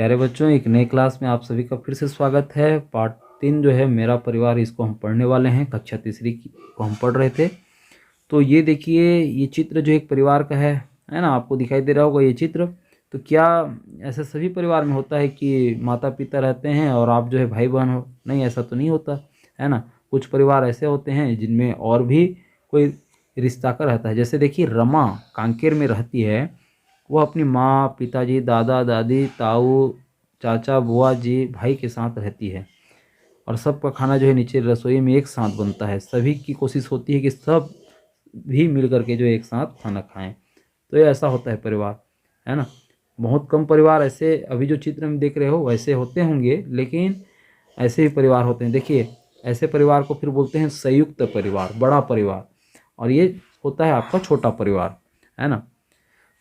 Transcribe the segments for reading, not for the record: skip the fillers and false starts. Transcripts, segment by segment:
प्यारे बच्चों, एक नई क्लास में आप सभी का फिर से स्वागत है। पार्ट 3 जो है मेरा परिवार, इसको हम पढ़ने वाले हैं। कक्षा तीसरी को हम पढ़ रहे थे। तो ये देखिए, ये चित्र जो एक परिवार का है ना, आपको दिखाई दे रहा होगा ये चित्र। तो क्या ऐसा सभी परिवार में होता है कि माता पिता रहते हैं और आप जो है भाई बहन हो? नहीं, ऐसा तो नहीं होता है ना। कुछ परिवार ऐसे होते हैं जिनमें और भी कोई रिश्ता का रहता है। जैसे देखिए, रमा कांकेर में रहती है। वो अपनी माँ, पिताजी, दादा दादी, ताऊ, चाचा, बुआ जी, भाई के साथ रहती है। और सबका खाना जो है नीचे रसोई में एक साथ बनता है। सभी की कोशिश होती है कि सब भी मिल करके जो एक साथ खाना खाएं। तो ये ऐसा होता है परिवार, है ना। बहुत कम परिवार ऐसे अभी जो चित्र में देख रहे हो वैसे होते होंगे, लेकिन ऐसे ही परिवार होते हैं। देखिए, ऐसे परिवार को फिर बोलते हैं संयुक्त परिवार, बड़ा परिवार। और ये होता है आपका छोटा परिवार, है ना।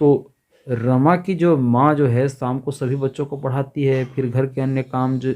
तो रमा की जो माँ जो है शाम को सभी बच्चों को पढ़ाती है। फिर घर के अन्य काम जो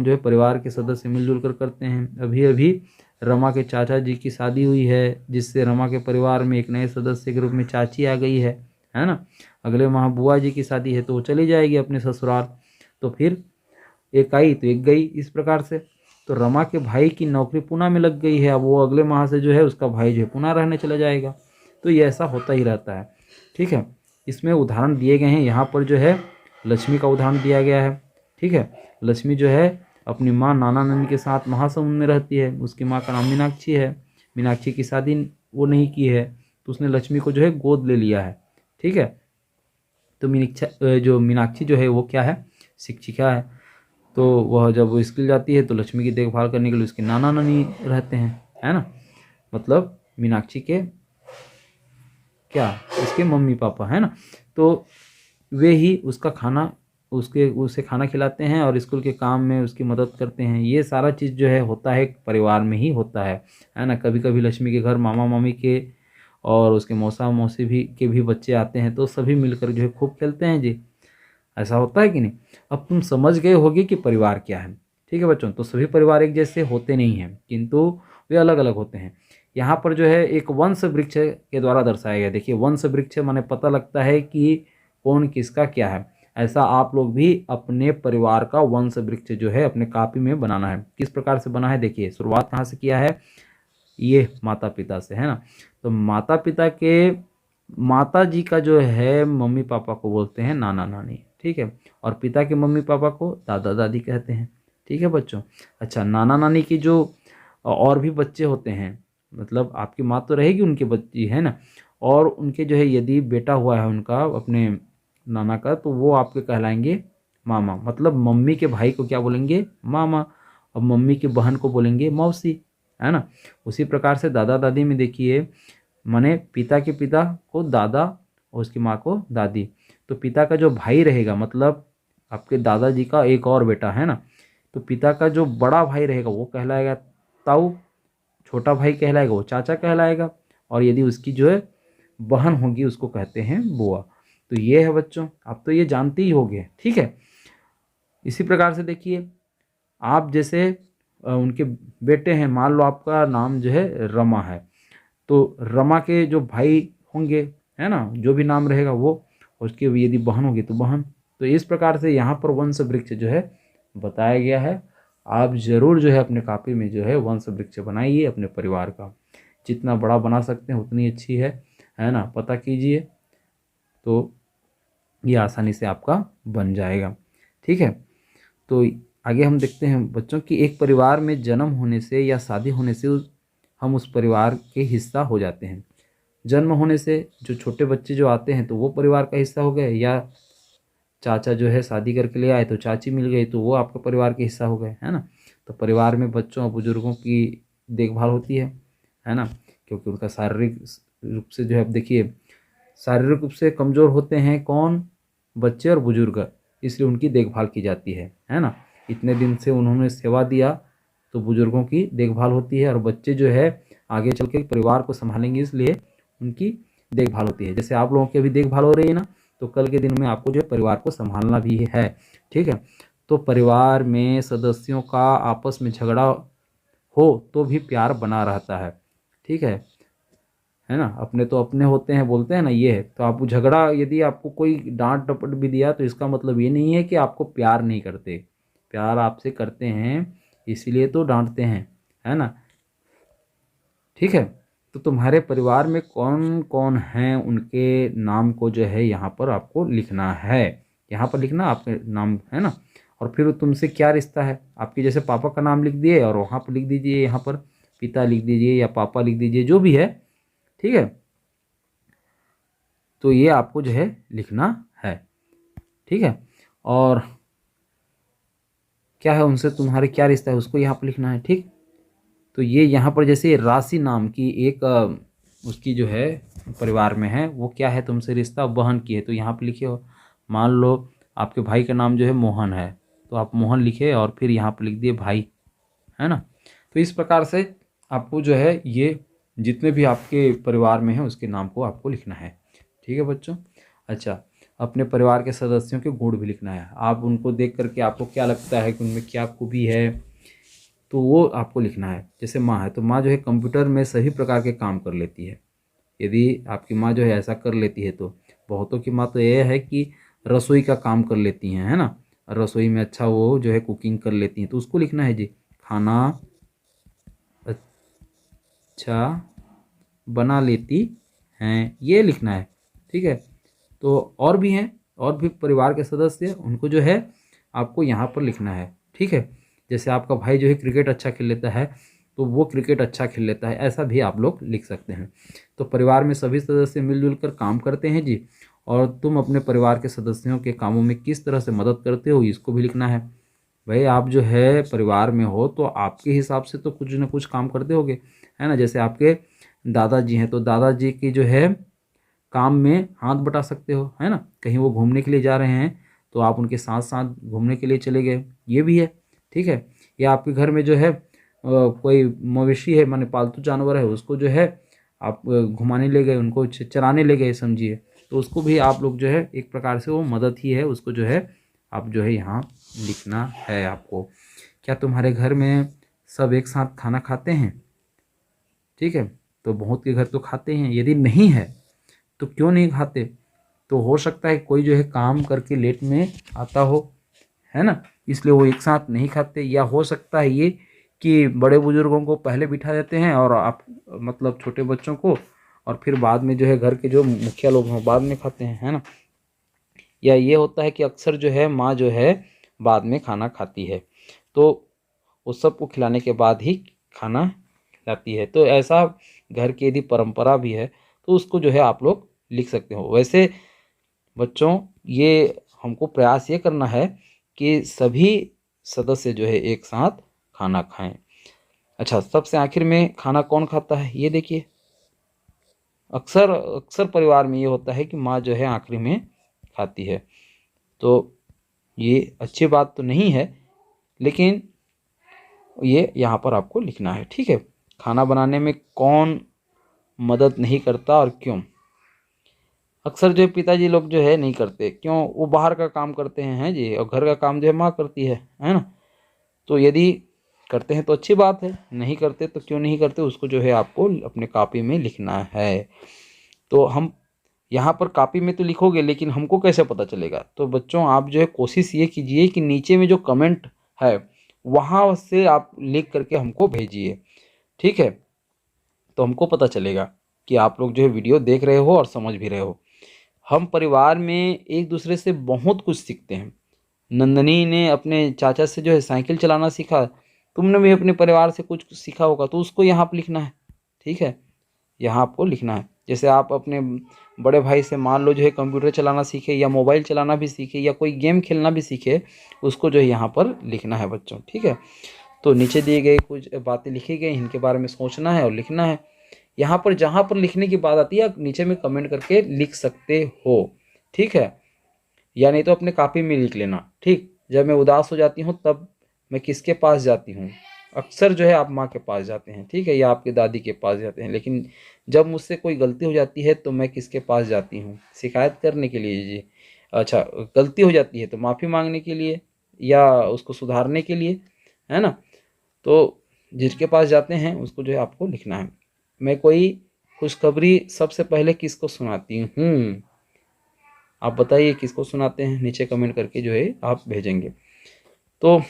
है परिवार के सदस्य मिलजुल कर करते हैं। अभी अभी रमा के चाचा जी की शादी हुई है, जिससे रमा के परिवार में एक नए सदस्य के रूप में चाची आ गई है ना। अगले माह बुआ जी की शादी है तो वो चली जाएगी अपने ससुराल। तो फिर एक आई तो एक गई, इस प्रकार से। तो रमा के भाई की नौकरी पुणे में लग गई है। अब वो अगले माह से जो है उसका भाई जो है पुणे रहने चला जाएगा। तो ये ऐसा होता ही रहता है, ठीक है। इसमें उदाहरण दिए गए हैं। यहाँ पर जो है लक्ष्मी का उदाहरण दिया गया है, ठीक है। लक्ष्मी जो है अपनी माँ नाना नानी के साथ महासमुंद में रहती है। उसकी माँ का नाम मीनाक्षी है। मीनाक्षी की शादी वो नहीं की है, तो उसने लक्ष्मी को जो है गोद ले लिया है, ठीक है। तो मीनाक्षी जो है वो क्या है, शिक्षिका है। तो वह जब वो स्कूल जाती है तो लक्ष्मी की देखभाल करने के लिए उसके नाना नानी रहते हैं, है ना। मतलब मीनाक्षी के क्या, इसके मम्मी पापा, है ना। तो वे ही उसका खाना उसे खाना खिलाते हैं और स्कूल के काम में उसकी मदद करते हैं। ये सारा चीज़ जो है होता है परिवार में ही होता है ना। कभी कभी लक्ष्मी के घर मामा मामी के और उसके मौसा मौसी भी बच्चे आते हैं, तो सभी मिलकर जो है खूब खेलते हैं जी। ऐसा होता है कि नहीं। अब तुम समझ गए होगे कि परिवार क्या है, ठीक है बच्चों। तो सभी परिवार एक जैसे होते नहीं हैं, किंतु वे अलग अलग होते हैं। यहाँ पर जो है एक वंश वृक्ष के द्वारा दर्शाया गया। देखिए, वंश वृक्ष माने पता लगता है कि कौन किसका क्या है। ऐसा आप लोग भी अपने परिवार का वंश वृक्ष जो है अपने कॉपी में बनाना है। किस प्रकार से बना है, देखिए शुरुआत कहाँ से किया है, ये माता पिता से, है ना। तो माता पिता के माता जी का जो है मम्मी पापा को बोलते हैं नाना नानी, ठीक है। और पिता के मम्मी पापा को दादा दादी कहते हैं, ठीक है बच्चों। अच्छा, नाना नानी की जो और भी बच्चे होते हैं, मतलब आपकी माँ तो रहेगी, उनके बच्ची है ना। और उनके जो है यदि बेटा हुआ है उनका अपने नाना का, तो वो आपके कहलाएंगे मामा। मतलब मम्मी के भाई को क्या बोलेंगे, मामा। और मम्मी की बहन को बोलेंगे मौसी, है ना। उसी प्रकार से दादा दादी में देखिए, माने पिता के पिता को दादा और उसकी माँ को दादी। तो पिता का जो भाई रहेगा, मतलब आपके दादाजी का एक और बेटा, है ना। तो पिता का जो बड़ा भाई रहेगा वो कहलाएगा ताऊ, छोटा भाई कहलाएगा वो चाचा कहलाएगा। और यदि उसकी जो है बहन होगी उसको कहते हैं बुआ। तो ये है बच्चों, आप तो ये जानते ही होंगे, ठीक है। इसी प्रकार से देखिए, आप जैसे उनके बेटे हैं, मान लो आपका नाम जो है रमा है, तो रमा के जो भाई होंगे, है ना, जो भी नाम रहेगा वो, उसकी यदि बहन होगी तो बहन। तो इस प्रकार से यहाँ पर वंश वृक्ष जो है बताया गया है। आप जरूर जो है अपने कॉपी में जो है वंश वृक्ष बनाइए अपने परिवार का। जितना बड़ा बना सकते हैं उतनी अच्छी है ना। पता कीजिए तो ये आसानी से आपका बन जाएगा, ठीक है। तो आगे हम देखते हैं बच्चों की, एक परिवार में जन्म होने से या शादी होने से हम उस परिवार के हिस्सा हो जाते हैं। जन्म होने से जो छोटे बच्चे जो आते हैं तो वो परिवार का हिस्सा हो गए, या चाचा जो है शादी करके ले आए तो चाची मिल गई तो वो आपका परिवार के हिस्सा हो गए, है ना। तो परिवार में बच्चों और बुजुर्गों की देखभाल होती है ना। क्योंकि उनका शारीरिक रूप से जो है, अब देखिए शारीरिक रूप से कमज़ोर होते हैं कौन, बच्चे और बुजुर्ग, इसलिए उनकी देखभाल की जाती है ना। इतने दिन से उन्होंने सेवा दिया तो बुजुर्गों की देखभाल होती है। और बच्चे जो है आगे चल के परिवार को संभालेंगे, इसलिए उनकी देखभाल होती है। जैसे आप लोगों की अभी देखभाल हो रही है ना, तो कल के दिन में आपको जो है परिवार को संभालना भी है, ठीक है। तो परिवार में सदस्यों का आपस में झगड़ा हो तो भी प्यार बना रहता है, ठीक है है ना। अपने तो अपने होते हैं बोलते हैं ना, ये है। तो आप झगड़ा, यदि आपको कोई डांट डपट भी दिया तो इसका मतलब ये नहीं है कि आपको प्यार नहीं करते, प्यार आपसे करते हैं, इसीलिए तो डांटते हैं, है ना। ठीक है। तो तुम्हारे परिवार में कौन कौन हैं, उनके नाम को जो है यहाँ पर आपको लिखना है, यहाँ पर लिखना आपके नाम, है ना। और फिर तुमसे क्या रिश्ता है, आपके जैसे पापा का नाम लिख दिए और वहाँ पर लिख दीजिए, यहाँ पर पिता लिख दीजिए या पापा लिख दीजिए, जो भी है, ठीक है। तो ये आपको जो है लिखना है, ठीक है। और क्या है, उनसे तुम्हारे क्या रिश्ता है, उसको यहाँ पर लिखना है, ठीक। तो ये यहाँ पर जैसे राशि नाम की एक उसकी जो है परिवार में है, वो क्या है तुमसे रिश्ता, बहन की है, तो यहाँ पे लिखे हो। मान लो आपके भाई का नाम जो है मोहन है, तो आप मोहन लिखे और फिर यहाँ पर लिख दिए भाई, है ना। तो इस प्रकार से आपको जो है ये जितने भी आपके परिवार में हैं उसके नाम को आपको लिखना है, ठीक है बच्चों। अच्छा, अपने परिवार के सदस्यों के गुण भी लिखना है। आप उनको देख करके आपको क्या लगता है कि उनमें क्या खूबी है, तो वो आपको लिखना है। जैसे माँ है, तो माँ जो है कंप्यूटर में सभी प्रकार के काम कर लेती है। यदि आपकी माँ जो है ऐसा कर लेती है, तो बहुतों की माँ तो ये है कि रसोई का काम कर लेती हैं, है ना। रसोई में अच्छा वो जो है कुकिंग कर लेती हैं, तो उसको लिखना है जी, खाना अच्छा बना लेती हैं, ये लिखना है, ठीक है। तो और भी हैं, और भी परिवार के सदस्य, उनको जो है आपको यहाँ पर लिखना है, ठीक है। जैसे आपका भाई जो है क्रिकेट अच्छा खेल लेता है, तो वो क्रिकेट अच्छा खेल लेता है, ऐसा भी आप लोग लिख सकते हैं। तो परिवार में सभी सदस्य मिलजुल कर काम करते हैं जी, और तुम अपने परिवार के सदस्यों के कामों में किस तरह से मदद करते हो, इसको भी लिखना है। भाई आप जो है परिवार में हो तो आपके हिसाब से तो कुछ ना कुछ काम करते होगे, है ना। जैसे आपके दादाजी हैं, तो दादाजी की जो है काम में हाथ बटा सकते हो, है ना। कहीं वो घूमने के लिए जा रहे हैं तो आप उनके साथ साथ घूमने के लिए चले गए, ये भी है, ठीक है। या आपके घर में जो है कोई मवेशी है, माने पालतू जानवर है, उसको जो है आप घुमाने ले गए, उनको चराने ले गए समझिए, तो उसको भी आप लोग जो है एक प्रकार से वो मदद ही है, उसको जो है आप जो है यहाँ लिखना है आपको। क्या तुम्हारे घर में सब एक साथ खाना खाते हैं, ठीक है। तो बहुत के घर तो खाते हैं, यदि नहीं है तो क्यों नहीं खाते, तो हो सकता है कोई जो है काम करके लेट में आता हो, है ना, इसलिए वो एक साथ नहीं खाते। या हो सकता है ये कि बड़े बुजुर्गों को पहले बिठा देते हैं और आप मतलब छोटे बच्चों को, और फिर बाद में जो है घर के जो मुखिया लोग हैं बाद में खाते हैं, है ना। या ये होता है कि अक्सर जो है माँ जो है बाद में खाना खाती है, तो उस सबको खिलाने के बाद ही खाना खिलाती है। तो ऐसा घर की यदि परंपरा भी है तो उसको जो है आप लोग लिख सकते हो। वैसे बच्चों, ये हमको प्रयास ये करना है कि सभी सदस्य जो है एक साथ खाना खाएं। अच्छा, सबसे आखिर में खाना कौन खाता है, ये देखिए। अक्सर अक्सर परिवार में ये होता है कि माँ जो है आखिरी में खाती है, तो ये अच्छी बात तो नहीं है, लेकिन ये यहाँ पर आपको लिखना है, ठीक है। खाना बनाने में कौन मदद नहीं करता और क्यों। अक्सर जो है पिताजी लोग जो है नहीं करते, क्यों, वो बाहर का काम करते हैं जी, और घर का काम जो है माँ करती है ना। तो यदि करते हैं तो अच्छी बात है, नहीं करते तो क्यों नहीं करते, उसको जो है आपको अपने कॉपी में लिखना है। तो हम यहाँ पर कॉपी में तो लिखोगे, लेकिन हमको कैसे पता चलेगा। तो बच्चों आप जो है कोशिश ये कीजिए कि नीचे में जो कमेंट है वहाँ से आप लिख करके हमको भेजिए, ठीक है। तो हमको पता चलेगा कि आप लोग जो है वीडियो देख रहे हो और समझ भी रहे हो। हम परिवार में एक दूसरे से बहुत कुछ सीखते हैं। नंदनी ने अपने चाचा से जो है साइकिल चलाना सीखा, तुमने भी अपने परिवार से कुछ सीखा होगा, तो उसको यहाँ पर लिखना है, ठीक है। यहाँ आपको लिखना है। जैसे आप अपने बड़े भाई से मान लो जो है कंप्यूटर चलाना सीखे, या मोबाइल चलाना भी सीखे, या कोई गेम खेलना भी सीखे, उसको जो है यहाँ पर लिखना है बच्चों, ठीक है। तो नीचे दिए गए कुछ बातें लिखी गई, इनके बारे में सोचना है और लिखना है। यहाँ पर जहाँ पर लिखने की बात आती है आप नीचे में कमेंट करके लिख सकते हो, ठीक है। या नहीं तो अपने कॉपी में लिख लेना, ठीक। जब मैं उदास हो जाती हूँ तब मैं किसके पास जाती हूँ, अक्सर जो है आप माँ के पास जाते हैं, ठीक है, या आपके दादी के पास जाते हैं। लेकिन जब मुझसे कोई गलती हो जाती है तो मैं किसके पास जाती हूँ, शिकायत करने के लिए जी। अच्छा, गलती हो जाती है तो माफ़ी मांगने के लिए या उसको सुधारने के लिए, है ना। तो जिसके पास जाते हैं उसको जो है आपको लिखना है। मैं कोई खुशखबरी सबसे पहले किसको सुनाती हूँ? आप बताइए किसको सुनाते हैं, नीचे कमेंट करके जो है आप भेजेंगे। तो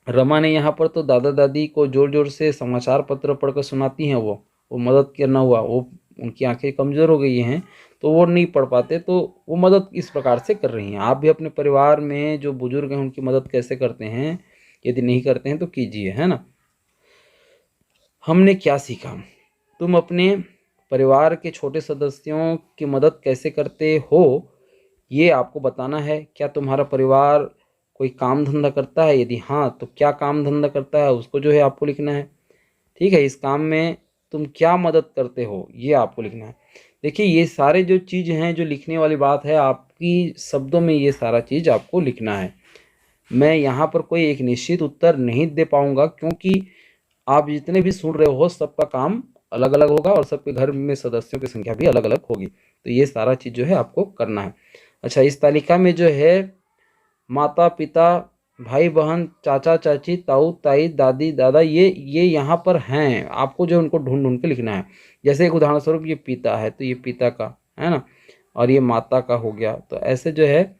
रमा ने यहाँ पर तो दादा दादी को जोर जोर से समाचार पत्र पढ़कर सुनाती हैं। वो मदद करना हुआ, वो उनकी आंखें कमज़ोर हो गई हैं तो वो नहीं पढ़ पाते, तो वो मदद इस प्रकार से कर रही हैं। आप भी अपने परिवार में जो बुजुर्ग हैं उनकी मदद कैसे करते हैं, यदि नहीं करते हैं तो कीजिए, है ना। हमने क्या सीखा? तुम अपने परिवार के छोटे सदस्यों की मदद कैसे करते हो, ये आपको बताना है। क्या तुम्हारा परिवार कोई काम धंधा करता है? यदि हाँ तो क्या काम धंधा करता है उसको जो है आपको लिखना है। ठीक है, इस काम में तुम क्या मदद करते हो ये आपको लिखना है। देखिए ये सारे जो चीज़ हैं, जो लिखने वाली बात है, आपकी शब्दों में ये सारा चीज़ आपको लिखना है। मैं यहाँ पर कोई एक निश्चित उत्तर नहीं दे पाऊँगा, क्योंकि आप जितने भी सुन रहे हो सबका काम अलग अलग होगा और सबके घर में सदस्यों की संख्या भी अलग अलग होगी। तो ये सारा चीज़ जो है आपको करना है। अच्छा, इस तालिका में जो है माता पिता, भाई बहन, चाचा चाची, ताऊ ताई, दादी दादा, ये यहाँ पर हैं। आपको जो उनको ढूंढ ढूंढ के लिखना है। जैसे एक उदाहरण स्वरूप ये पिता है तो ये पिता का है ना, और ये माता का हो गया। तो ऐसे जो है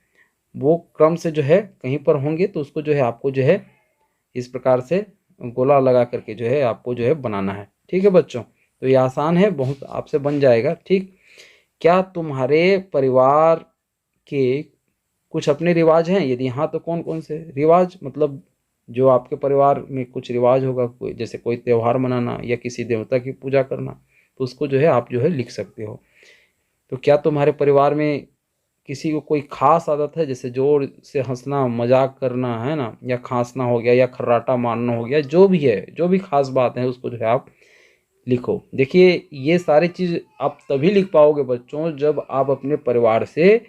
वो क्रम से जो है कहीं पर होंगे तो उसको जो है आपको जो है इस प्रकार से गोला लगा करके जो है आपको जो है बनाना है। ठीक है बच्चों, तो ये आसान है, बहुत आपसे बन जाएगा। ठीक, क्या तुम्हारे परिवार के कुछ अपने रिवाज हैं? यदि हाँ तो कौन कौन से रिवाज, मतलब जो आपके परिवार में कुछ रिवाज होगा, कोई जैसे कोई त्यौहार मनाना या किसी देवता की पूजा करना, तो उसको जो है आप जो है लिख सकते हो। तो क्या तुम्हारे परिवार में किसी को कोई खास आदत है, जैसे जोर से हंसना, मजाक करना, है ना, या खांसना हो गया, या खर्राटा मारना हो गया, जो भी है, जो भी खास बात है उसको जो है आप लिखो। देखिए ये सारी चीज़ आप तभी लिख पाओगे बच्चों जब आप अपने परिवार से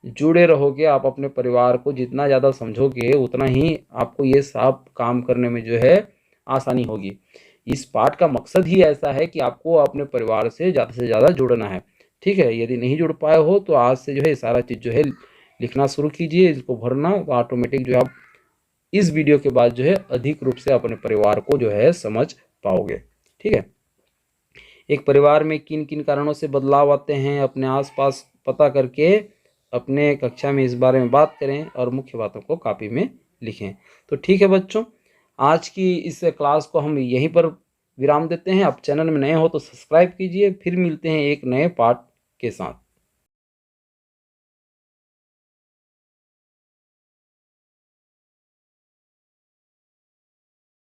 जुड़े रहोगे। आप अपने परिवार को जितना ज़्यादा समझोगे उतना ही आपको ये सब काम करने में जो है आसानी होगी। इस पाठ का मकसद ही ऐसा है कि आपको अपने परिवार से ज़्यादा जुड़ना है। ठीक है, यदि नहीं जुड़ पाए हो तो आज से जो है सारा चीज़ जो है लिखना शुरू कीजिए, इसको भरना, तो ऑटोमेटिक जो है आप इस वीडियो के बाद जो है अधिक रूप से अपने परिवार को जो है समझ पाओगे। ठीक है, एक परिवार में किन किन कारणों से बदलाव आते हैं, अपने आसपास पता करके अपने कक्षा में इस बारे में बात करें और मुख्य बातों को कॉपी में लिखें। तो ठीक है बच्चों, आज की इस क्लास को हम यहीं पर विराम देते हैं। आप चैनल में नए हो तो सब्सक्राइब कीजिए, फिर मिलते हैं एक नए पाठ के साथ।